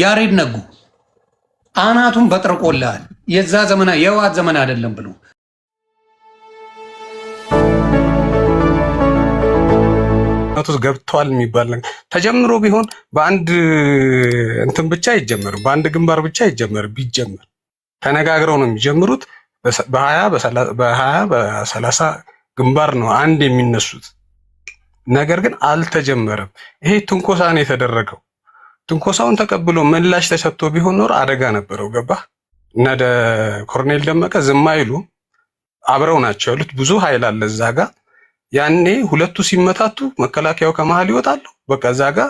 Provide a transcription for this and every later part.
ያሬድ ነጉ አናቱን በጥርቆላል የዛ ዘመና የዋት ዘመን አይደለም ብሎ አቶስ ገብቷል የሚባል ነገር ተጀምሮ ቢሆን በአንድ እንትን ብቻ አይጀመርም፣ በአንድ ግንባር ብቻ አይጀመርም። ቢጀመር ተነጋግረው ነው የሚጀምሩት። በ20 በ30 ግንባር ነው አንድ የሚነሱት። ነገር ግን አልተጀመረም። ይሄ ትንኮሳ ነው የተደረገው። ትንኮሳውን ተቀብሎ ምላሽ ተሰጥቶ ቢሆን ኖር አደጋ ነበረው። ገባ እና ኮሎኔል ደመቀ ዝም አይሉ፣ አብረው ናቸው ያሉት። ብዙ ኃይል አለ እዛ ጋ። ያኔ ሁለቱ ሲመታቱ መከላከያው ከመሃል ይወጣሉ። በቃ እዛ ጋ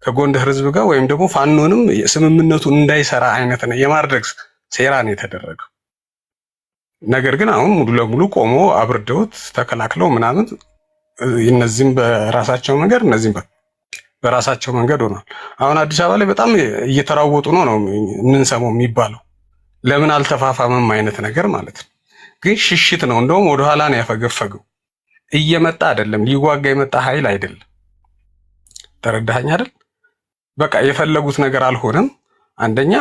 ከጎንደር ህዝብ ጋር ወይም ደግሞ ፋኖንም ስምምነቱን እንዳይሰራ አይነት ነው የማድረግ ሴራ ነው የተደረገው። ነገር ግን አሁን ሙሉ ለሙሉ ቆሞ አብርደውት ተከላክለው ምናምን እነዚህም በራሳቸው መንገድ እነዚህም በራሳቸው መንገድ ሆኗል። አሁን አዲስ አበባ ላይ በጣም እየተራወጡ ነው የምንሰማው የሚባለው። ለምን አልተፋፋመም አይነት ነገር ማለት ነው። ግን ሽሽት ነው። እንደውም ወደኋላ ነው ያፈገፈገው። እየመጣ አይደለም፣ ሊዋጋ የመጣ ኃይል አይደለም። ተረዳኸኝ አይደል? በቃ የፈለጉት ነገር አልሆነም። አንደኛ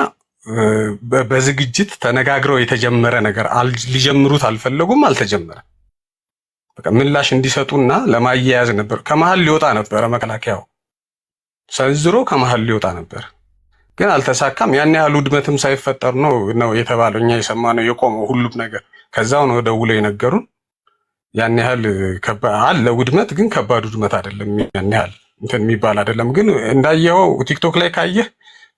በዝግጅት ተነጋግረው የተጀመረ ነገር ሊጀምሩት አልፈለጉም፣ አልተጀመረም። በቃ ምላሽ እንዲሰጡና ለማያያዝ ነበር። ከመሃል ሊወጣ ነበረ መከላከያው ሰንዝሮ ከመሃል ሊወጣ ነበር፣ ግን አልተሳካም። ያን ያህል ውድመትም ሳይፈጠር ነው የተባለው። እኛ የሰማነው የቆመው ሁሉም ነገር ከዛው ነው ደውለው የነገሩን። ያን ያህል አለ ውድመት፣ ግን ከባድ ውድመት አይደለም። ያን ያህል እንትን የሚባል አይደለም። ግን እንዳየው ቲክቶክ ላይ ካየህ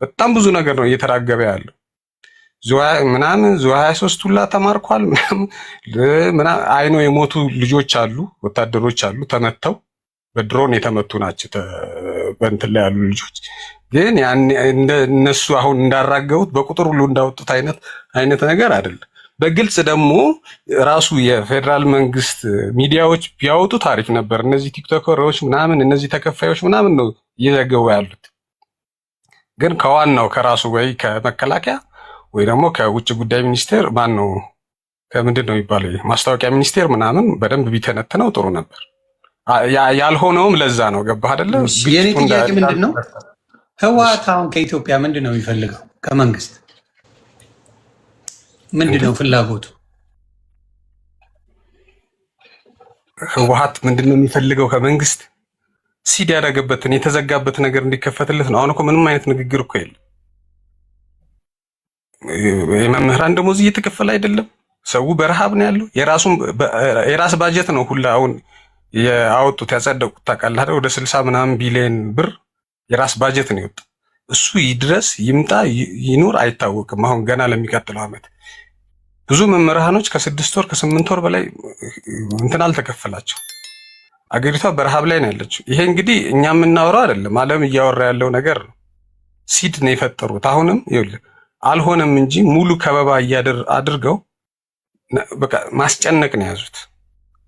በጣም ብዙ ነገር ነው እየተራገበ ያለው። ምናምን ዙ 23 ሁላ ተማርኳል ምናምን አይኖ የሞቱ ልጆች አሉ፣ ወታደሮች አሉ ተመተው በድሮን የተመቱ ናቸው። በእንትን ላይ ያሉ ልጆች ግን እነሱ አሁን እንዳራገቡት በቁጥር ሁሉ እንዳወጡት አይነት ነገር አይደለም። በግልጽ ደግሞ ራሱ የፌዴራል መንግስት ሚዲያዎች ቢያወጡ ታሪፍ ነበር። እነዚህ ቲክቶከሮች ምናምን እነዚህ ተከፋዮች ምናምን ነው እየዘገቡ ያሉት። ግን ከዋናው ከራሱ ወይ ከመከላከያ ወይ ደግሞ ከውጭ ጉዳይ ሚኒስቴር ማን ነው ከምንድን ነው የሚባለው ማስታወቂያ ሚኒስቴር ምናምን በደንብ ቢተነትነው ጥሩ ነበር። ያልሆነውም ለዛ ነው። ገባህ አይደለ? የኔ ጥያቄ ምንድን ነው፣ ህወሓት አሁን ከኢትዮጵያ ምንድን ነው የሚፈልገው? ከመንግስት ምንድን ነው ፍላጎቱ? ህወሓት ምንድን ነው የሚፈልገው ከመንግስት? ሲድ ያደረገበትን የተዘጋበት ነገር እንዲከፈትለት ነው። አሁን እኮ ምንም አይነት ንግግር እኮ የለም። የመምህራን ደሞዝ እየተከፈለ አይደለም። ሰው በረሃብ ነው ያለው። የራስ ባጀት ነው ሁላ አሁን ያወጡት ያጸደቁት ታውቃለህ፣ ወደ 60 ምናምን ቢሊዮን ብር የራስ ባጀት ነው የወጣው። እሱ ይድረስ ይምጣ ይኑር አይታወቅም። አሁን ገና ለሚቀጥለው ዓመት ብዙ መምህራኖች ከ6 ወር ከ8 ወር በላይ እንትን አልተከፈላቸው። አገሪቷ በረሃብ ላይ ነው ያለችው። ይሄ እንግዲህ እኛ የምናወራው አይደለም፣ ዓለም እያወራ ያለው ነገር ነው። ሲድ ነው የፈጠሩት። አሁንም ይኸውልህ አልሆነም እንጂ ሙሉ ከበባ አድርገው በቃ ማስጨነቅ ነው የያዙት።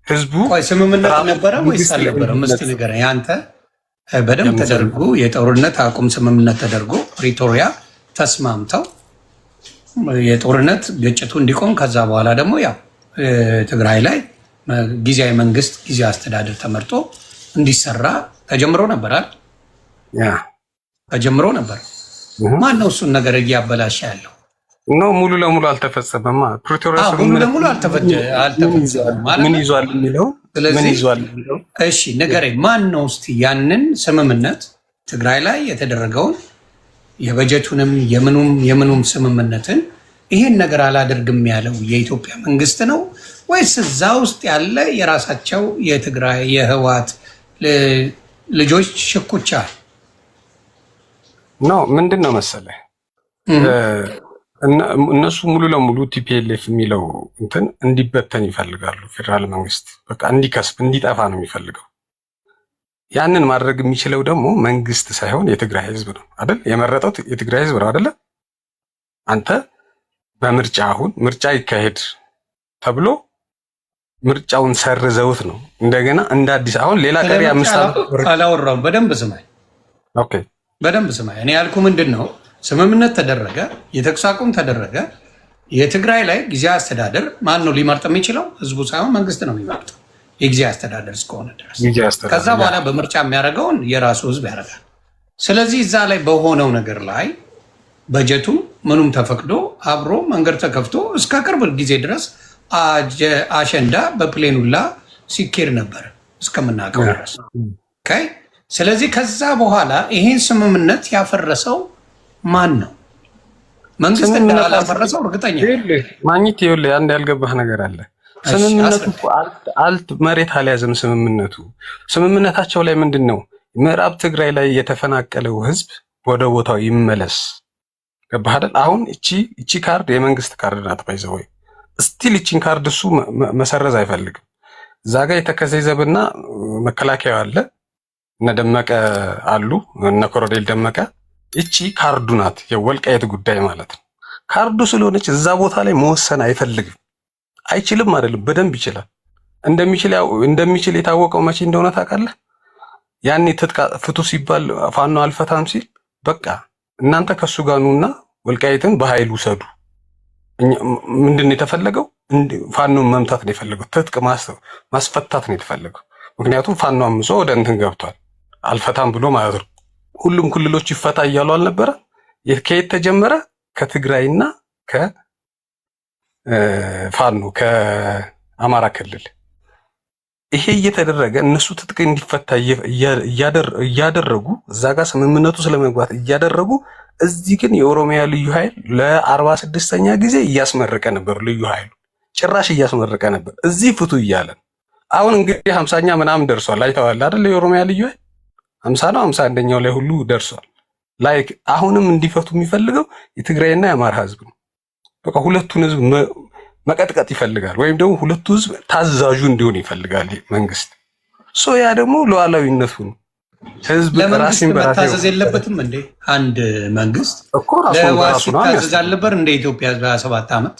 ህዝቡ ስምምነት ነበረ ወይስ አልነበረም? እስኪ ንገረኝ አንተ። በደንብ ተደርጎ የጦርነት አቁም ስምምነት ተደርጎ ፕሪቶሪያ ተስማምተው የጦርነት ግጭቱ እንዲቆም ከዛ በኋላ ደግሞ ያው ትግራይ ላይ ጊዜያዊ መንግስት ጊዜያዊ አስተዳደር ተመርጦ እንዲሰራ ተጀምሮ ነበር አይደል? ተጀምሮ ነበር። ማን ነው እሱን ነገር እያበላሸ ያለው? ነው ሙሉ ለሙሉ አልተፈጸመም። ፕሪቶሪያ ሙሉ ለሙሉ አልተፈጸመም ማለት ምን ይዟል የሚለው ምን ይዟል? እሺ ንገረኝ፣ ማን ነው እስቲ ያንን ስምምነት ትግራይ ላይ የተደረገውን የበጀቱንም የምኑም ስምምነትን ይሄን ነገር አላደርግም ያለው የኢትዮጵያ መንግስት ነው ወይስ እዛ ውስጥ ያለ የራሳቸው የትግራይ የህወሓት ልጆች ሽኩቻ ነው? ምንድን ነው መሰለህ እነሱ ሙሉ ለሙሉ ቲፒኤልኤፍ የሚለው እንትን እንዲበተን ይፈልጋሉ። ፌዴራል መንግስት በቃ እንዲከስብ እንዲጠፋ ነው የሚፈልገው። ያንን ማድረግ የሚችለው ደግሞ መንግስት ሳይሆን የትግራይ ህዝብ ነው አይደል? የመረጠው የትግራይ ህዝብ ነው አይደለ? አንተ በምርጫ አሁን ምርጫ ይካሄድ ተብሎ ምርጫውን ሰርዘውት ነው እንደገና እንደ አዲስ አሁን ሌላ ቀሪ 5 ዓመት አላወራም። በደንብ ስማኝ። ኦኬ በደንብ ስማኝ። እኔ ያልኩ ምንድን ነው ስምምነት ተደረገ፣ የተኩስ አቁም ተደረገ። የትግራይ ላይ ጊዜያዊ አስተዳደር ማን ነው ሊመርጥ የሚችለው? ህዝቡ ሳይሆን መንግስት ነው የሚመርጠው የጊዜያዊ አስተዳደር እስከሆነ ድረስ። ከዛ በኋላ በምርጫ የሚያደርገውን የራሱ ህዝብ ያደርጋል። ስለዚህ እዛ ላይ በሆነው ነገር ላይ በጀቱም ምኑም ተፈቅዶ አብሮ መንገድ ተከፍቶ እስከ ቅርብ ጊዜ ድረስ አሸንዳ በፕሌኑላ ሲኬድ ነበር እስከምናውቀው ድረስ። ስለዚህ ከዛ በኋላ ይሄን ስምምነት ያፈረሰው ማን ነው? መንግስት እንዳላፈረሰው እርግጠኛ ማግኘት። ይኸውልህ አንድ ያልገባህ ነገር አለ። ስምምነቱ አልት መሬት አልያዘም። ስምምነታቸው ላይ ምንድን ነው? ምዕራብ ትግራይ ላይ የተፈናቀለው ህዝብ ወደ ቦታው ይመለስ። ገባህ አይደል? አሁን እቺ ካርድ የመንግስት ካርድ ናት። ባይዘው ስቲል እቺን ካርድ እሱ መሰረዝ አይፈልግም። እዛ ጋር የተከዘ ዘብና መከላከያ አለ፣ እነ ደመቀ አሉ፣ እነ ኮሎኔል ደመቀ። እቺ ካርዱ ናት፣ የወልቃየት ጉዳይ ማለት ነው። ካርዱ ስለሆነች እዛ ቦታ ላይ መወሰን አይፈልግም። አይችልም አይደለም፣ በደንብ ይችላል። እንደሚችል የታወቀው መቼ እንደሆነ ታውቃለህ? ያኔ ትጥቅ ፍቱ ሲባል ፋኖ አልፈታም ሲል በቃ እናንተ ከሱ ጋር ኑና ወልቃይትን በኃይል ውሰዱ። ምንድን ነው የተፈለገው? ፋኖን መምታት ነው የፈለገው። ትጥቅ ማስፈታት ነው የተፈለገው። ምክንያቱም ፋኖ አምጾ ወደ እንትን ገብቷል። አልፈታም ብሎ ማለት ነው። ሁሉም ክልሎች ይፈታ እያሉ አልነበረ? ከየት ተጀመረ? ከትግራይና ከፋኖ ከአማራ ክልል። ይሄ እየተደረገ እነሱ ትጥቅ እንዲፈታ እያደረጉ እዛ ጋር ስምምነቱ ስለመግባት እያደረጉ፣ እዚህ ግን የኦሮሚያ ልዩ ኃይል ለ46ኛ ጊዜ እያስመረቀ ነበር። ልዩ ኃይሉ ጭራሽ እያስመረቀ ነበር እዚህ ፍቱ እያለን። አሁን እንግዲህ 50ኛ ምናምን ደርሷል። አይተዋል አይደል? የኦሮሚያ ልዩ ኃይል 50 ነው 51ኛው ላይ ሁሉ ደርሷል። ላይክ አሁንም እንዲፈቱ የሚፈልገው የትግራይና የአማራ ህዝብ ነው። በቃ ሁለቱን ህዝብ መቀጥቀጥ ይፈልጋል፣ ወይም ደግሞ ሁለቱ ህዝብ ታዛዡ እንዲሆን ይፈልጋል መንግስት። ያ ደግሞ ሉዓላዊነቱ ነው። ህዝብ ራስን በራስ መታዘዝ የለበትም እንዴ? አንድ መንግስት ለዋስ ሲታዘዝ አልነበር እንደ ኢትዮጵያ 27 ዓመት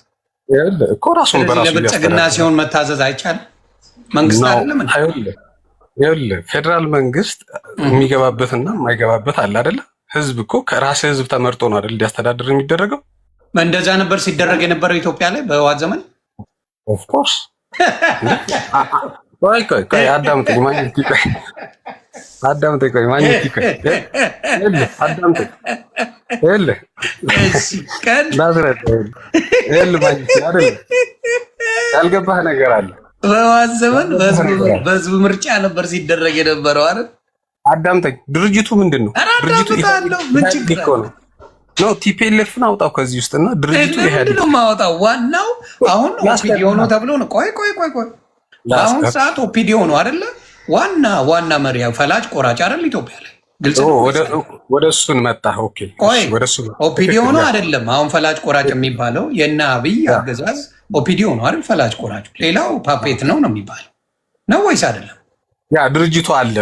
እኮ ራሱን በራሱ ለብልጽግና ሲሆን መታዘዝ አይቻልም? መንግስት አይደለም እንዴ? ይኸውልህ ፌደራል መንግስት የሚገባበትና የማይገባበት አለ አይደለ? ህዝብ እኮ ከራስ ህዝብ ተመርጦ ነው አይደል እንዲያስተዳድር የሚደረገው። እንደዛ ነበር ሲደረግ የነበረው ኢትዮጵያ ላይ በህወሓት ዘመን። ኦፍ ኮርስ ቆይ አዳምጠኝ ማግኘት ይቆይ ያልገባህ ነገር አለ። በህወሓት ዘመን በህዝብ ምርጫ ነበር ሲደረግ የነበረው አይደል? አዳምጠኝ። ድርጅቱ ምንድን ነው? ድርጅቱ ምን ችግር ነው? ቲፒኤልኤፍን አውጣው ከዚህ ውስጥና ድርጅቱ ኢህአዴግ ነው ማውጣው። ዋናው አሁን ኦፒዲዮ ነው ተብሎ ነው። ቆይ አሁን ሰዓት ኦፒዲዮ ነው አይደለ? ዋና መሪ ፈላጭ ቆራጭ አይደል? ኢትዮጵያ ላይ ግልጽ ነው። ወደ እሱን መጣ። ኦኬ ወደ እሱ ኦፒዲዮ ነው አይደለም? አሁን ፈላጭ ቆራጭ የሚባለው የእነ አብይ አገዛዝ ኦፒዲዮ ነው አይደል? ፈላጭ ቆራጭ ሌላው ፓፔት ነው የሚባለው ነው ወይስ አይደለም? ያ ድርጅቱ አለ።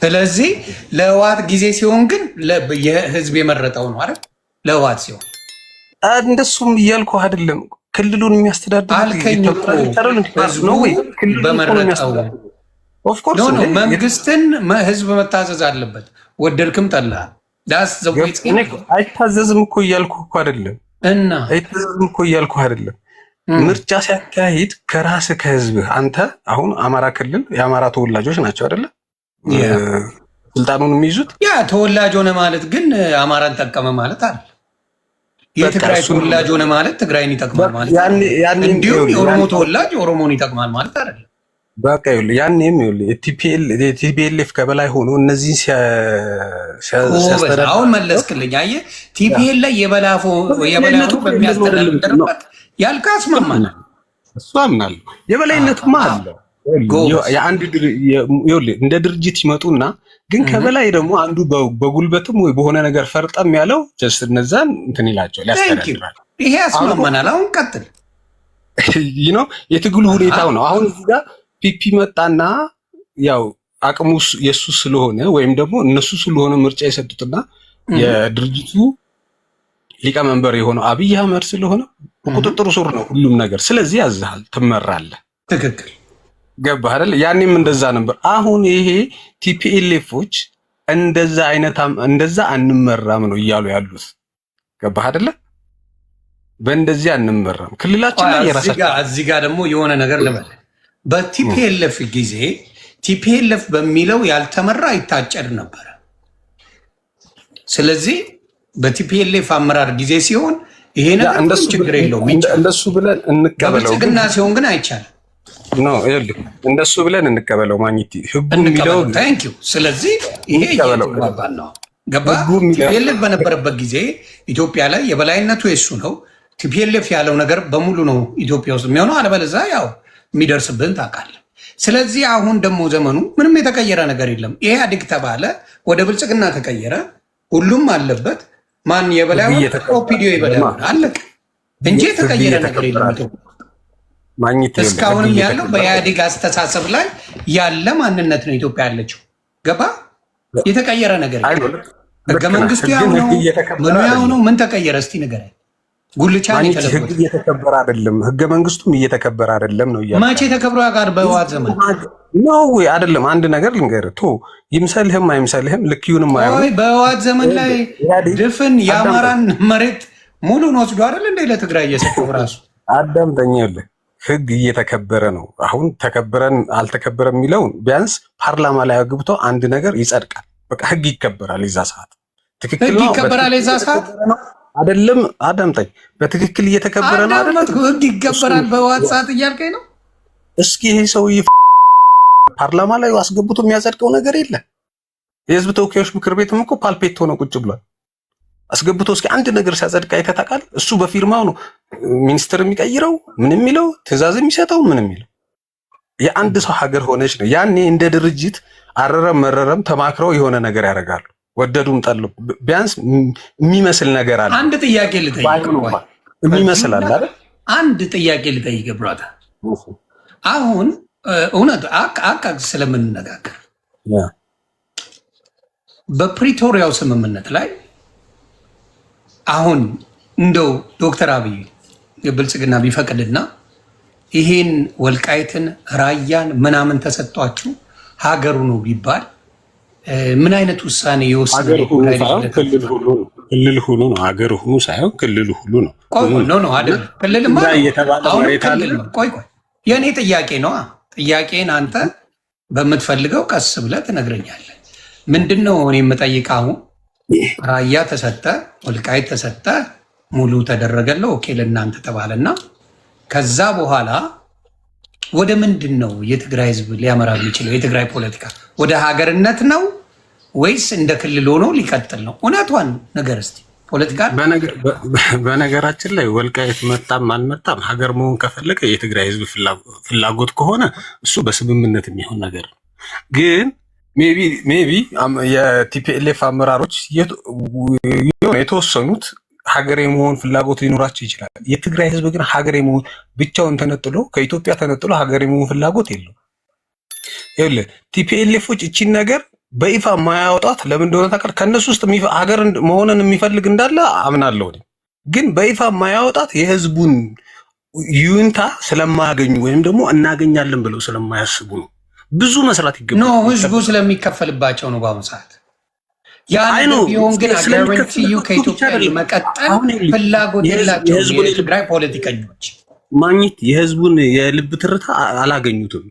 ስለዚህ ለህወሓት ጊዜ ሲሆን ግን የህዝብ የመረጠው ነው አይደል? ለህወሓት ሲሆን እንደሱም እያልኩ አይደለም። ክልሉን የሚያስተዳድር ነው ወይ? በመረጠው መንግስትን ህዝብ መታዘዝ አለበት። ወደድክም ጠላ አይታዘዝም እኮ እያልኩ እኮ አይደለም። እና አይታዘዝም እኮ እያልኩ አይደለም። ምርጫ ሲያካሂድ ከራስህ ከህዝብህ አንተ አሁን አማራ ክልል የአማራ ተወላጆች ናቸው አይደለ ስልጣኑን የሚይዙት። ያ ተወላጅ ሆነ ማለት ግን አማራን ጠቀመ ማለት አለ። የትግራይ ተወላጅ ሆነ ማለት ትግራይን ይጠቅማል ማለት አይደለም። እንዲሁም የኦሮሞ ተወላጅ ኦሮሞን ይጠቅማል ማለት አይደለም። በቃ ይኸውልህ ያኔም ይኸውልህ የቲፒኤልኤፍ ከበላይ ሆኖ እነዚህ ሲያስተዳድር አሁን መለስክልኝ። አየህ ቲፒኤል ላይ የበላፎ በሚያስተዳድርበት ያልካ አስማማናል። እሱ አምናለሁ። የበላይነቱማ አለ። እንደ ድርጅት ይመጡና ግን ከበላይ ደግሞ አንዱ በጉልበትም ወይ በሆነ ነገር ፈርጠም ያለው እነዛን እንትን ይላቸው ሊያስተዳድራል። ይሄ ያስማማናል። አሁን ቀጥል። የትግሉ ሁኔታው ነው። አሁን እዚህ ጋር ፒፒ መጣና ያው አቅሙ የሱ ስለሆነ ወይም ደግሞ እነሱ ስለሆነ ምርጫ የሰጡትና የድርጅቱ ሊቀመንበር የሆነው አብይ አህመድ ስለሆነ በቁጥጥሩ ስር ነው ሁሉም ነገር። ስለዚህ ያዝሃል፣ ትመራለህ። ትክክል ገባህ አይደል? ያኔም እንደዛ ነበር። አሁን ይሄ ቲፒኤልኤፎች እንደዛ አንመራም ነው እያሉ ያሉት። ገባህ አይደለ? በእንደዚህ አንመራም። ክልላችን ላይ የራሳችን እዚህ ጋር ደግሞ የሆነ ነገር ልበል። በቲፒኤልኤፍ ጊዜ ቲፒኤልኤፍ በሚለው ያልተመራ ይታጨድ ነበረ። ስለዚህ በቲፒኤልኤፍ አመራር ጊዜ ሲሆን ይሄ ነገር ችግር የለውም እንደሱ ብለን እንቀበለው። በብልጽግና ሲሆን ግን አይቻልም። ኖ ይኸውልህ እንደሱ ብለን እንቀበለው። ማግኘት ህጉ የሚለው ታንክ ዩ። ስለዚህ ይሄ ይባባል ነው ገባ። ቲፒኤልኤፍ በነበረበት ጊዜ ኢትዮጵያ ላይ የበላይነቱ የሱ ነው። ቲፒኤልኤፍ ያለው ነገር በሙሉ ነው ኢትዮጵያ ውስጥ የሚሆነው። አለበለዚያ ያው የሚደርስብን ታውቃለህ። ስለዚህ አሁን ደግሞ ዘመኑ ምንም የተቀየረ ነገር የለም። ኢህአዴግ ተባለ፣ ወደ ብልጽግና ተቀየረ፣ ሁሉም አለበት። ማን የበላይ ኦፒዲዮ የበላይ አለቀ እንጂ የተቀየረ ነገር የለም። እስካሁንም ያለው በኢህአዴግ አስተሳሰብ ላይ ያለ ማንነት ነው ኢትዮጵያ ያለችው። ገባ? የተቀየረ ነገር ህገ መንግስቱ ያው ነው፣ ምኑ ያው ነው። ምን ተቀየረ እስቲ ንገረኝ። ጉልቻን ህግ እየተከበረ አይደለም፣ ህገ መንግስቱም እየተከበረ አይደለም ነው እያለ መቼ ተከብሮ ጋር በህወሓት ዘመን ነው ወይ አይደለም? አንድ ነገር ልንገርህ፣ ቶ ይምሰልህም አይምሰልህም ልክዩንም አይሆን በህወሓት ዘመን ላይ ድፍን የአማራን መሬት ሙሉን ወስዶ አይደል እንደ ለትግራይ እየሰጠው ራሱ አዳምጠኝ። ይኸውልህ ህግ እየተከበረ ነው። አሁን ተከበረን አልተከበረም የሚለውን ቢያንስ ፓርላማ ላይ አግብቶ አንድ ነገር ይጸድቃል። በቃ ህግ ይከበራል። የዛ ሰዓት ትክክል ነው ይከበራል። የዛ ሰዓት አይደለም? አዳምጠኝ። በትክክል እየተከበረ ነው አይደል? ህግ ይከበራል በህወሓት ሰዓት እያልከኝ ነው? እስኪ ይሄ ሰውዬ ፓርላማ ላይ አስገብቶ የሚያጸድቀው ነገር የለ። የህዝብ ተወካዮች ምክር ቤትም እኮ ፓልፔት ሆነ ቁጭ ብሏል። አስገብቶ እስኪ አንድ ነገር ሲያጸድቅ አይተህ ታውቃለህ? እሱ በፊርማው ነው ሚኒስትር የሚቀይረው ምን የሚለው ትእዛዝ የሚሰጠው ምን የሚለው። የአንድ ሰው ሀገር ሆነች ነው። ያኔ እንደ ድርጅት አረረም መረረም ተማክረው የሆነ ነገር ያደርጋሉ። ወደዱም ጠሉ ቢያንስ የሚመስል ነገር አለ። አንድ ጥያቄ ልጠይቅ የሚመስል አለ አይደል? አንድ ጥያቄ ልጠይቅ ብራታ። አሁን እውነት አቃ ስለምንነጋገር በፕሪቶሪያው ስምምነት ላይ አሁን እንደው ዶክተር አብይ የብልጽግና ቢፈቅድና ይሄን ወልቃይትን ራያን ምናምን ተሰጧችሁ ሀገሩ ነው ቢባል ምን አይነት ውሳኔ ይወስናል? ክልል ሁሉ ነው ሀገር ሁሉ ሳይሆን ክልል ሁሉ ነው። ኖ አይደል? ክልልማ አሁን ክልል ነው። ቆይ የእኔ ጥያቄ ነው። ጥያቄን አንተ በምትፈልገው ቀስ ብለህ ትነግረኛለህ። ምንድን ነው እኔ የምጠይቅህ? አሁን ራያ ተሰጠ፣ ወልቃይት ተሰጠ፣ ሙሉ ተደረገለው፣ ኦኬ ለእናንተ ተባለና ከዛ በኋላ ወደ ምንድን ነው የትግራይ ህዝብ ሊያመራ የሚችለው? የትግራይ ፖለቲካ ወደ ሀገርነት ነው ወይስ እንደ ክልል ሆኖ ሊቀጥል ነው? እውነቷን ነገር እስቲ ፖለቲካ። በነገራችን ላይ ወልቃይት መጣም አልመጣም ሀገር መሆን ከፈለገ የትግራይ ህዝብ ፍላጎት ከሆነ እሱ በስምምነት የሚሆን ነገር ነው። ግን ሜቢ የቲፒኤልኤፍ አመራሮች የተወሰኑት ሀገር የመሆን ፍላጎት ሊኖራቸው ይችላል። የትግራይ ህዝብ ግን ሀገር የመሆን ብቻውን ተነጥሎ ከኢትዮጵያ ተነጥሎ ሀገር የመሆን ፍላጎት የለው። ይኸውልህ ቲፒኤልኤፎች እቺን ነገር በይፋ ማያወጣት ለምን እንደሆነ ታውቃለህ? ከእነሱ ውስጥ ሀገር መሆንን የሚፈልግ እንዳለ አምናለሁ። ግን በይፋ ማያወጣት የህዝቡን ይሁንታ ስለማያገኙ ወይም ደግሞ እናገኛለን ብለው ስለማያስቡ ነው። ብዙ መስራት ይገባል። ህዝቡ ስለሚከፈልባቸው ነው በአሁኑ ሰዓት። ቢሆን ግን አገረንቲዩ ከኢትዮጵያ መቀጠል ፍላጎት የላቸው የትግራይ ፖለቲከኞች ማግኘት የህዝቡን የልብ ትርታ አላገኙትም።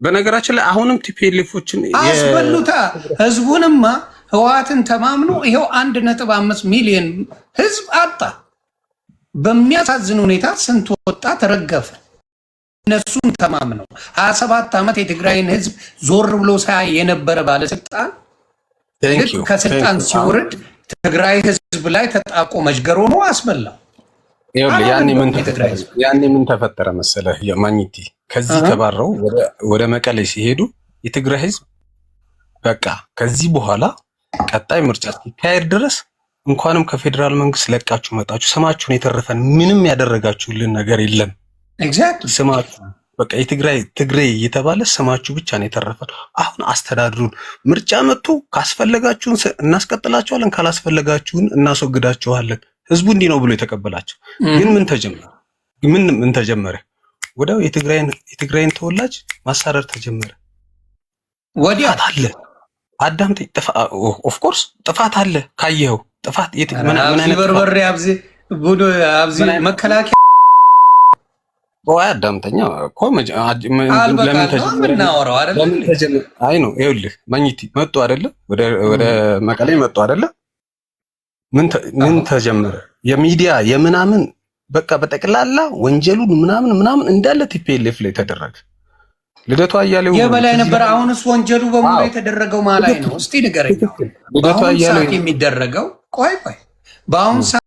በነገራችን ላይ አሁንም ቲፒኤልኤፎችን አስበሉታ። ህዝቡንማ ህወሓትን ተማምኖ ይኸው 1.5 ሚሊዮን ህዝብ አጣ። በሚያሳዝን ሁኔታ ስንት ወጣ ተረገፈ። እነሱን ተማምነው 27 ዓመት የትግራይን ህዝብ ዞር ብሎ ሳያይ የነበረ ባለስልጣን ከስልጣን ሲወርድ ትግራይ ህዝብ ላይ ተጣቆ መሽገር ሆኖ አስበላው። ያኔ ምን ተፈጠረ መሰለህ ማግኘት? ከዚህ ተባረው ወደ መቀሌ ሲሄዱ የትግራይ ህዝብ በቃ ከዚህ በኋላ ቀጣይ ምርጫ እስኪካሄድ ድረስ እንኳንም ከፌዴራል መንግስት ለቃችሁ መጣችሁ፣ ስማችሁን የተረፈን ምንም ያደረጋችሁልን ነገር የለም። ኤግዛክትሊ ስማችሁ በቃ ትግሬ እየተባለ ስማችሁ ብቻ ነው የተረፈን። አሁን አስተዳድሩን፣ ምርጫ መጥቶ ካስፈለጋችሁን እናስቀጥላችኋለን፣ ካላስፈለጋችሁን እናስወግዳችኋለን። ህዝቡ እንዲህ ነው ብሎ የተቀበላቸው። ግን ምን ተጀመረ? ወዲያው የትግራይን ተወላጅ ማሳረር ተጀመረ። ወዲያ አለ አዳምጥ። ኦፍኮርስ ጥፋት አለ። ካየኸው ጥፋት ምን አይነት በርበሬ አብዚ መከላከያ አዳምጠኛ እኮ ለምን ተጀመረ? አይ ነው ይኸውልህ ማግኘት መጡ አይደለ? ወደ መቀሌ መጡ አይደለ? ምን ተጀመረ? የሚዲያ የምናምን በቃ በጠቅላላ ወንጀሉን ምናምን እንዳለ ቲፒኤልኤፍ ላይ ተደረገ። ልደቱ አያሌው የበላይ ነበር። አሁንስ ወንጀሉ በሙሉ የተደረገው ማለት ነው። እስቲ ንገረኝ። ልደቱ አያሌው የሚደረገው ቆይ በአሁን ሰዓት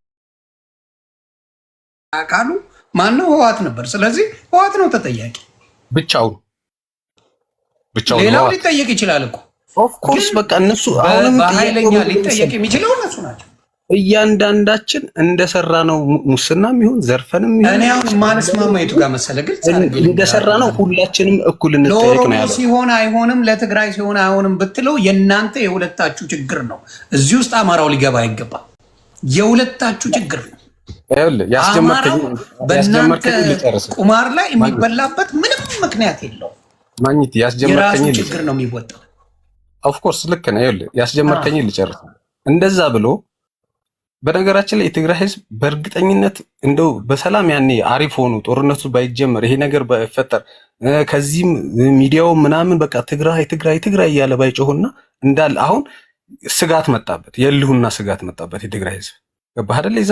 አቃሉ ማነው? ህወሓት ነበር። ስለዚህ ህወሓት ነው ተጠያቂ ብቻውን። ሌላው ሊጠየቅ ይችላል እኮ ኦፍ ኮርስ። በቃ እነሱ አሁንም በኃይለኛ ሊጠየቅ የሚችለው እነሱ ናቸው። እያንዳንዳችን እንደሰራ ነው ሙስናም ይሁን ዘርፈንም ይሁን እኔ አሁን ማንስማማ የቱ ጋር መሰለህ ግልጽ እንደሰራ ነው ሁላችንም እኩል እንጠየቅ ነው ያለው። ሲሆን አይሆንም ለትግራይ ሲሆን አይሆንም ብትለው የእናንተ የሁለታችሁ ችግር ነው። እዚህ ውስጥ አማራው ሊገባ አይገባም። የሁለታችሁ ችግር ነው። በእናንተ ቁማር ላይ የሚበላበት ምንም ምክንያት የለውም። ማግኘት ያስጀመርከኝ ችግር ነው የሚወጣው። ኦፍ ኮርስ ልክ ነው። ያስጀመርከኝ ልጨርስ። እንደዛ ብሎ በነገራችን ላይ የትግራይ ህዝብ በእርግጠኝነት እንደው በሰላም ያኔ አሪፍ ሆኖ ጦርነቱ ባይጀመር ይሄ ነገር ባይፈጠር ከዚህም ሚዲያው ምናምን በቃ ትግራይ እያለ ባይጮህና እንዳለ አሁን ስጋት መጣበት፣ የልሁና ስጋት መጣበት የትግራይ ህዝብ ገባህ አይደል? ይዛ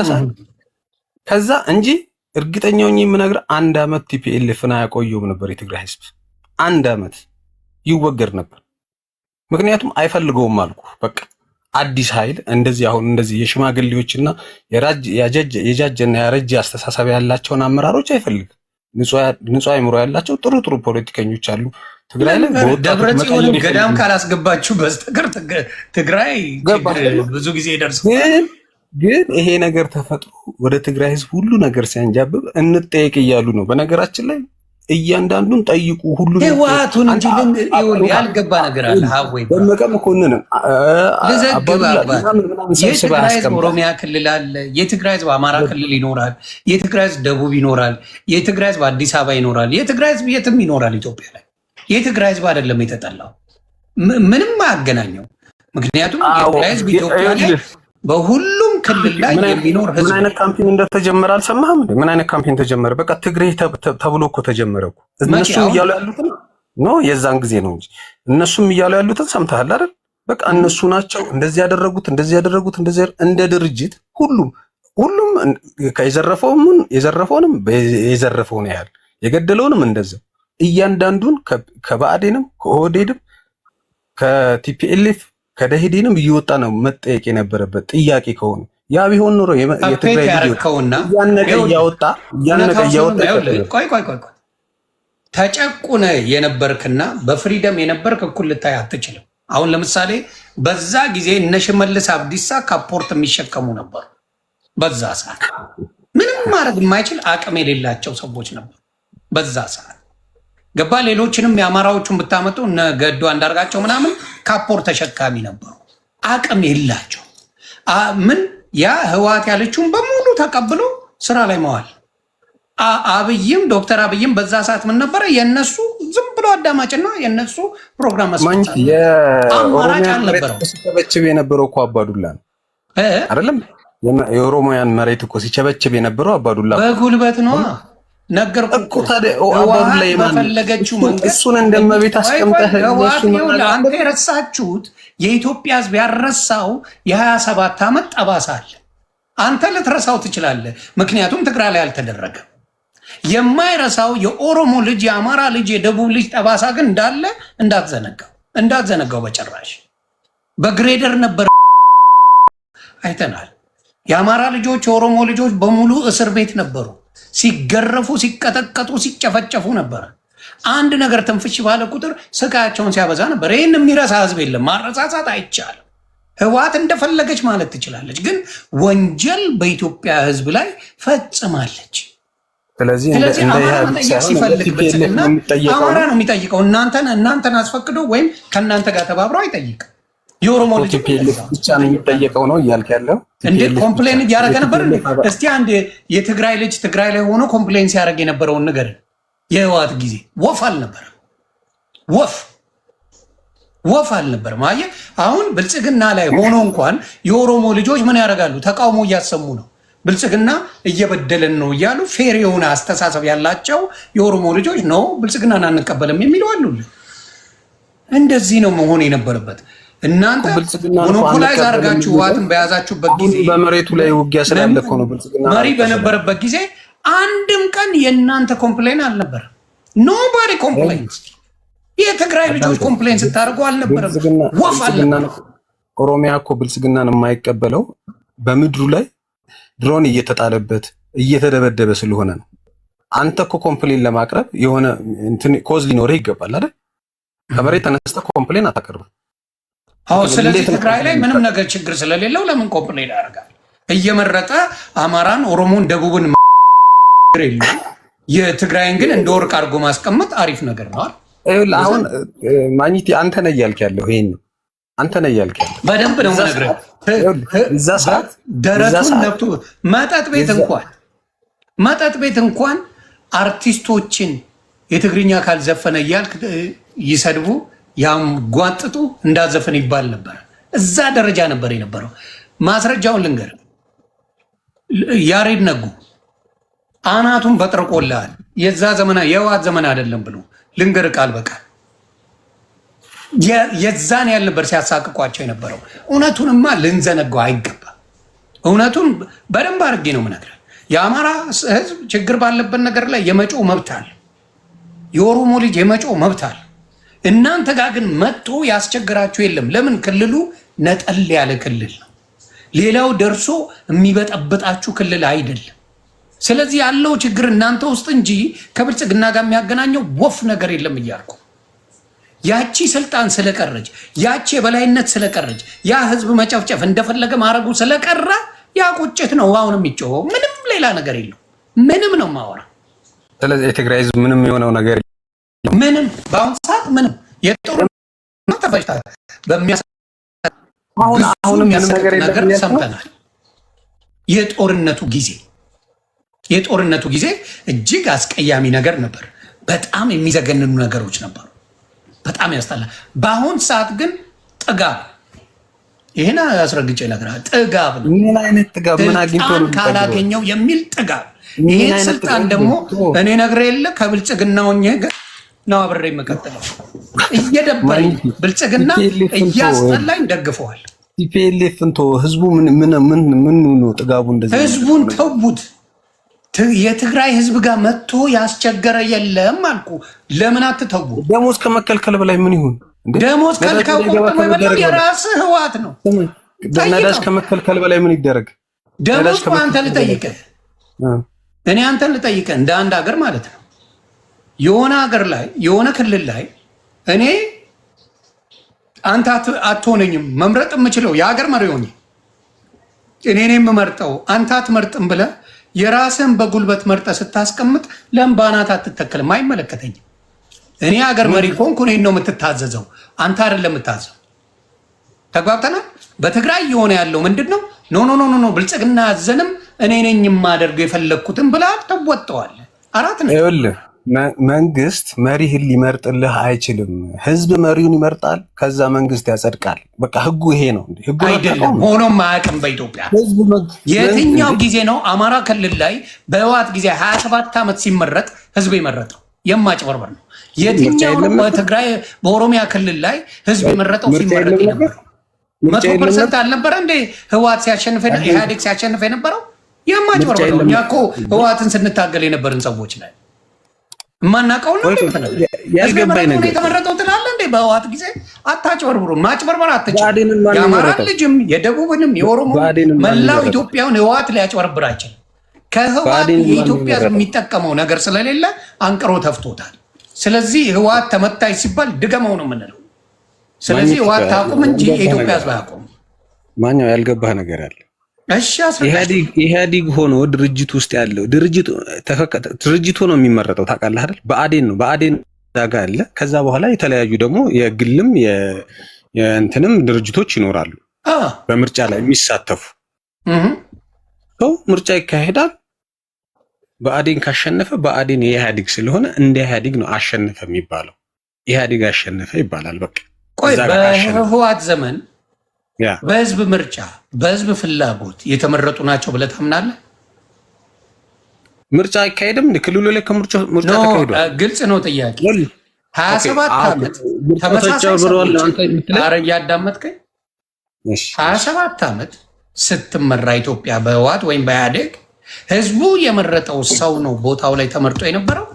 ከዛ እንጂ እርግጠኛው የምነግርህ 1 አመት ቲፒኤልኤፍን አያቆየውም ነበር የትግራይ ህዝብ። 1 አመት ይወገድ ነበር። ምክንያቱም አይፈልገውም አልኩ በቃ አዲስ ኃይል እንደዚህ አሁን እንደዚህ የሽማግሌዎችና የጃጀና ያረጀ አስተሳሰብ ያላቸውን አመራሮች አይፈልግም። ንጹህ አይምሮ ያላቸው ጥሩ ፖለቲከኞች አሉ ትግራይ ላይ። ደብረጽዮን ገዳም ካላስገባችሁ በስተቀር ትግራይ ብዙ ጊዜ ይደርሳል። ግን ይሄ ነገር ተፈጥሮ ወደ ትግራይ ህዝብ ሁሉ ነገር ሲያንጃብብ እንጠየቅ እያሉ ነው። በነገራችን ላይ እያንዳንዱን ጠይቁ ሁሉ ህወሓቱን እንጂ ያልገባ ነገር አለ። ሀወይ ደመቀ መኮንን የትግራይ ህዝብ ኦሮሚያ ክልል አለ። የትግራይ ህዝብ አማራ ክልል ይኖራል። የትግራይ ህዝብ ደቡብ ይኖራል። የትግራይ ህዝብ አዲስ አበባ ይኖራል። የትግራይ ህዝብ የትም ይኖራል ኢትዮጵያ ላይ። የትግራይ ህዝብ አይደለም የተጠላው፣ ምንም አያገናኘው። ምክንያቱም የትግራይ ህዝብ ኢትዮጵያ ላይ በሁሉም ክልል ላይ የሚኖር ህዝብ። ምን አይነት ካምፔን እንደተጀመረ አልሰማህም? ምን አይነት ካምፔን ተጀመረ? በቃ ትግሬ ተብሎ እኮ ተጀመረ እኮ። እነሱም እያሉ ያሉትን ነው የዛን ጊዜ ነው እንጂ እነሱም እያሉ ያሉትን ሰምተሃል አይደል? በቃ እነሱ ናቸው እንደዚህ ያደረጉት እንደ ድርጅት ሁሉም የዘረፈውንም የዘረፈውን ያህል የገደለውንም እንደዛው እያንዳንዱን ከብአዴንም ከኦህዴድም ከቲፒኤልኤፍ ከደኢህዴንም እየወጣ ነው መጠየቅ የነበረበት ጥያቄ ከሆነ ያ ቢሆን ኖሮ የትግራይ እያነቀ እያወጣ ቆይ ተጨቁነ የነበርክና በፍሪደም የነበርክ እኩል ልታይ አትችልም። አሁን ለምሳሌ በዛ ጊዜ እነ ሽመልስ አብዲሳ ካፖርት የሚሸከሙ ነበሩ። በዛ ሰዓት ምንም ማድረግ የማይችል አቅም የሌላቸው ሰዎች ነበሩ በዛ ሰዓት ገባ። ሌሎችንም የአማራዎቹን ብታመጡ እነ ገዱ አንዳርጋቸው ምናምን ካፖርት ተሸካሚ ነበሩ። አቅም የላቸው ምን ያ ህወሓት ያለችውን በሙሉ ተቀብሎ ስራ ላይ መዋል። አብይም ዶክተር አብይም በዛ ሰዓት ምን ነበረ? የነሱ ዝም ብሎ አዳማጭና የነሱ ፕሮግራም አማራጭ አልነበረው። ሲቸበችብ የነበረው እኮ አባዱላ ነው አይደለም? የኦሮሞያን መሬት እኮ ሲቸበችብ የነበረው አባዱላ በጉልበት ነው። ነገርኩ እኮ ታዲያ አባዱላ በፈለገችው መንገድ እሱን እንደመቤት አስቀምጠህ አንተ የረሳችሁት የኢትዮጵያ ህዝብ ያረሳው የ27 ዓመት ጠባሳ አለ። አንተ ልትረሳው ትችላለህ፣ ምክንያቱም ትግራይ ላይ አልተደረገም። የማይረሳው የኦሮሞ ልጅ፣ የአማራ ልጅ፣ የደቡብ ልጅ ጠባሳ ግን እንዳለ እንዳትዘነጋው በጭራሽ። በግሬደር ነበር አይተናል። የአማራ ልጆች የኦሮሞ ልጆች በሙሉ እስር ቤት ነበሩ። ሲገረፉ፣ ሲቀጠቀጡ፣ ሲጨፈጨፉ ነበር። አንድ ነገር ትንፍሽ ባለ ቁጥር ስቃያቸውን ሲያበዛ ነበር። ይህን የሚረሳ ህዝብ የለም። ማረሳሳት አይቻልም። ህወሓት እንደፈለገች ማለት ትችላለች፣ ግን ወንጀል በኢትዮጵያ ህዝብ ላይ ፈጽማለች። ስለዚህ አማራ መጠየቅ ሲፈልግ ብልጽግና አማራ ነው የሚጠይቀው። እናንተን አስፈቅዶ ወይም ከእናንተ ጋር ተባብረው አይጠይቅም። የኦሮሞ ልጅ ብቻ ነው የሚጠየቀው ነው እያልክ ያለው። እንዴት ኮምፕሌን እያደረገ ነበር? እስቲ አንድ የትግራይ ልጅ ትግራይ ላይ ሆኖ ኮምፕሌን ሲያደርግ የነበረውን ነገር የህወሓት ጊዜ ወፍ አልነበረም። ወፍ አልነበረም። አየህ አሁን ብልጽግና ላይ ሆኖ እንኳን የኦሮሞ ልጆች ምን ያደርጋሉ? ተቃውሞ እያሰሙ ነው። ብልጽግና እየበደለን ነው እያሉ ፌር የሆነ አስተሳሰብ ያላቸው የኦሮሞ ልጆች ነው ብልጽግናን አንቀበልም የሚሉ አሉ። እንደዚህ ነው መሆን የነበረበት። እናንተ ሞኖፖላይዝ አድርጋችሁ ህወሓትን በያዛችሁበት ጊዜ በመሬቱ ላይ ውጊያ ስላለ እኮ ነው ብልጽግና መሪ በነበረበት ጊዜ አንድም ቀን የእናንተ ኮምፕሌን አልነበረም። ኖባዲ ኮምፕሌን። የትግራይ ልጆች ኮምፕሌን ስታደርጉ አልነበረም። ወፍ አልነበረም። ኦሮሚያ እኮ ብልጽግናን የማይቀበለው በምድሩ ላይ ድሮን እየተጣለበት እየተደበደበ ስለሆነ ነው። አንተ እኮ ኮምፕሌን ለማቅረብ የሆነ እንትን ኮዝ ሊኖርህ ይገባል አይደል? ከመሬት ተነስተህ ኮምፕሌን አታቀርብም። አዎ። ስለዚህ ትግራይ ላይ ምንም ነገር ችግር ስለሌለው ለምን ኮምፕሌን ያደርጋል? እየመረጠ አማራን፣ ኦሮሞን፣ ደቡብን የለው የትግራይን ግን እንደ ወርቅ አድርጎ ማስቀመጥ አሪፍ ነገር ነው። አሁን ማግኘት አንተ ነህ እያልክ ያለው ይሄን ነው። አንተ ነህ እያልክ ያለው በደንብ ነው የምነግርህ። እዛ ሰዓት ደረቱን ነብቶ መጠጥ ቤት እንኳን አርቲስቶችን የትግርኛ ካልዘፈነ እያልክ ይሰድቡ ያምጓጥጡ እንዳዘፈን ይባል ነበር። እዛ ደረጃ ነበር የነበረው። ማስረጃውን ልንገር። ያሬድ ነጉ አናቱን በጥርቆልሃል። የዛ ዘመና የህወሓት ዘመን አይደለም ብሎ ልንገር ቃል በቃል የዛን ያህል ነበር ሲያሳቅቋቸው የነበረው። እውነቱንማ ልንዘነጋው አይገባ። እውነቱን በደንብ አድርጌ ነው የምነግርህ። የአማራ ህዝብ ችግር ባለበት ነገር ላይ የመጮህ መብት አለ። የኦሮሞ ልጅ የመጮህ መብት አለ። እናንተ ጋር ግን መጥቶ ያስቸግራችሁ የለም። ለምን? ክልሉ ነጠል ያለ ክልል ነው። ሌላው ደርሶ የሚበጠብጣችሁ ክልል አይደለም። ስለዚህ ያለው ችግር እናንተ ውስጥ እንጂ ከብልጽግና ጋር የሚያገናኘው ወፍ ነገር የለም እያልኩ ያቺ ስልጣን ስለቀረች፣ ያቺ የበላይነት ስለቀረች፣ ያ ህዝብ መጨፍጨፍ እንደፈለገ ማድረጉ ስለቀረ ያ ቁጭት ነው አሁን የሚጮኸው። ምንም ሌላ ነገር የለው። ምንም ነው ማወራ። ስለዚህ የትግራይ ህዝብ ምንም የሆነው ነገር ምንም በአሁን ሰዓት ምንም የጦር ተፈጅታ አሁንም ምንም ነገር ሰምተናል። የጦርነቱ ጊዜ እጅግ አስቀያሚ ነገር ነበር። በጣም የሚዘገንኑ ነገሮች ነበሩ። በጣም ያስጠላል። በአሁን ሰዓት ግን ጥጋብ፣ ይሄን አስረግጬ እነግርሃለሁ። ጥጋብ ነው። ምን አይነት ጥጋብ? ምን አግኝቶ ነው ካላገኘው የሚል ጥጋብ። ይሄን ስልጣን ደግሞ እኔ ነግሬ የለ ከብልጽግናው ነው አብሬ የምቀጥለው። እየደበረኝ ብልጽግና እያስጠላኝ ደግፈዋል። ቲፒኤልኤፍ እንቶ ህዝቡ ምን ነው ጥጋቡ? እንደዚህ ህዝቡን ተውት። የትግራይ ህዝብ ጋር መጥቶ ያስቸገረ የለም አልኩ። ለምን አትተው? ደሞዝ ከመከልከል በላይ ምን ይሁን? ደሞዝ ከልከው የራስህ ህወሓት ነው። ነዳጅ ከመከልከል በላይ ምን ይደረግ? ደሞዝ አንተ ልጠይቅህ፣ እኔ አንተን ልጠይቅህ እንደ አንድ ሀገር ማለት ነው። የሆነ ሀገር ላይ የሆነ ክልል ላይ እኔ አንተ አትሆነኝም መምረጥ የምችለው የሀገር መሪ ሆኜ እኔ የምመርጠው አንተ አትመርጥም ብለህ የራስን በጉልበት መርጠ ስታስቀምጥ ለምን በአናት አትተከልም? አይመለከተኝም። እኔ ሀገር መሪ ሆንኩ፣ እኔን ነው የምትታዘዘው፣ አንተ አይደለም የምታዘው። ተግባብተናል። በትግራይ የሆነ ያለው ምንድን ነው? ኖ ብልጽግና ያዘንም እኔ ነኝ የማደርገው የፈለግኩትን ብለህ ተወጥተዋለህ። አራት ነው። ይኸውልህ መንግስት መሪህን ሊመርጥልህ አይችልም። ህዝብ መሪውን ይመርጣል፣ ከዛ መንግስት ያጸድቃል። በቃ ህጉ ይሄ ነው። ህጉ አይደለም ሆኖም አያውቅም። በኢትዮጵያ የትኛው ጊዜ ነው አማራ ክልል ላይ በህወሓት ጊዜ 27 ዓመት ሲመረጥ ህዝብ የመረጠው? የማጭበርበር ነው። የትኛው ነው በትግራይ በኦሮሚያ ክልል ላይ ህዝብ የመረጠው ሲመረጥ የነበረው? 100% አልነበረ እንዴ? ህወሓት ሲያሸንፍ ኢህአዴግ ሲያሸንፍ የነበረው የማጭበርበር ነው። እኛ እኮ ህወሓትን ስንታገል የነበርን ሰዎች ላይ የማናውቀው ነው ያልገባኝ ነገር የተመረጠው ትላለህ እንዴ? በህወሓት ጊዜ አታጭበርብሩ። ማጭበርበር አትችልም። የአማራ ልጅም የደቡብንም የኦሮሞ መላው ኢትዮጵያውን ህወሓት ሊያጭበረብር አይችልም። ከህወሓት የኢትዮጵያ የሚጠቀመው ነገር ስለሌለ አንቅሮ ተፍቶታል። ስለዚህ ህወሓት ተመታች ሲባል ድገመው ነው የምንለው። ስለዚህ ህወሓት ታቁም እንጂ የኢትዮጵያ ህዝብ አያቁም። ማኛው ያልገባህ ነገር አለ። እሺ ኢህአዲግ ሆኖ ድርጅት ውስጥ ያለው ድርጅቱ ነው የሚመረጠው። ታውቃለህ አይደል? በአዴን ነው። በአዴን ዳጋ አለ። ከዛ በኋላ የተለያዩ ደግሞ የግልም የእንትንም ድርጅቶች ይኖራሉ በምርጫ ላይ የሚሳተፉ ሰው ምርጫ ይካሄዳል። በአዴን ካሸነፈ በአዴን የኢህአዲግ ስለሆነ እንደ ኢህአዲግ ነው አሸነፈ የሚባለው። ኢህአዲግ አሸነፈ ይባላል። በቃ ቆይ በህወሓት ዘመን በህዝብ ምርጫ በህዝብ ፍላጎት የተመረጡ ናቸው ብለህ ታምናለህ? ምርጫ አይካሄድም? ክልሉ ላይ ምርጫ ተካሂዷል። ግልጽ ነው ጥያቄ። 27 ዓመት ተመሳሳይ ኧረ እያዳመጥከኝ 27 ዓመት ስትመራ ኢትዮጵያ በህወሓት ወይም በኢህአዴግ ህዝቡ የመረጠው ሰው ነው ቦታው ላይ ተመርጦ የነበረው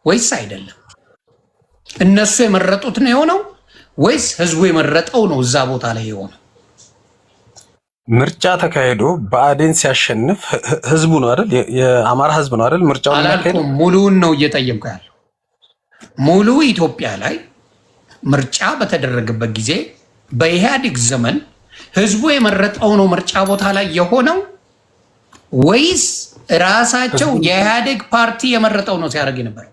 ወይስ አይደለም? እነሱ የመረጡት ነው የሆነው ወይስ ህዝቡ የመረጠው ነው እዛ ቦታ ላይ የሆነው? ምርጫ ተካሂዶ ብአዴን ሲያሸንፍ ህዝቡ ነው አይደል? የአማራ ህዝብ ነው አይደል? ምርጫው አላልኩም። ሙሉውን ነው እየጠየምኩ ያለው። ሙሉ ኢትዮጵያ ላይ ምርጫ በተደረገበት ጊዜ በኢህአዴግ ዘመን ህዝቡ የመረጠው ነው ምርጫ ቦታ ላይ የሆነው ወይስ ራሳቸው የኢህአዴግ ፓርቲ የመረጠው ነው ሲያደርግ የነበረው?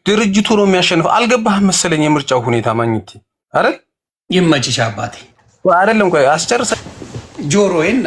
ድርጅቱ ነው የሚያሸንፈው። አልገባህም መሰለኝ የምርጫው ሁኔታ ማግኘት አይደል? ይመችሽ አባቴ። አይደለም ቆይ አስጨርሰ ጆሮዬን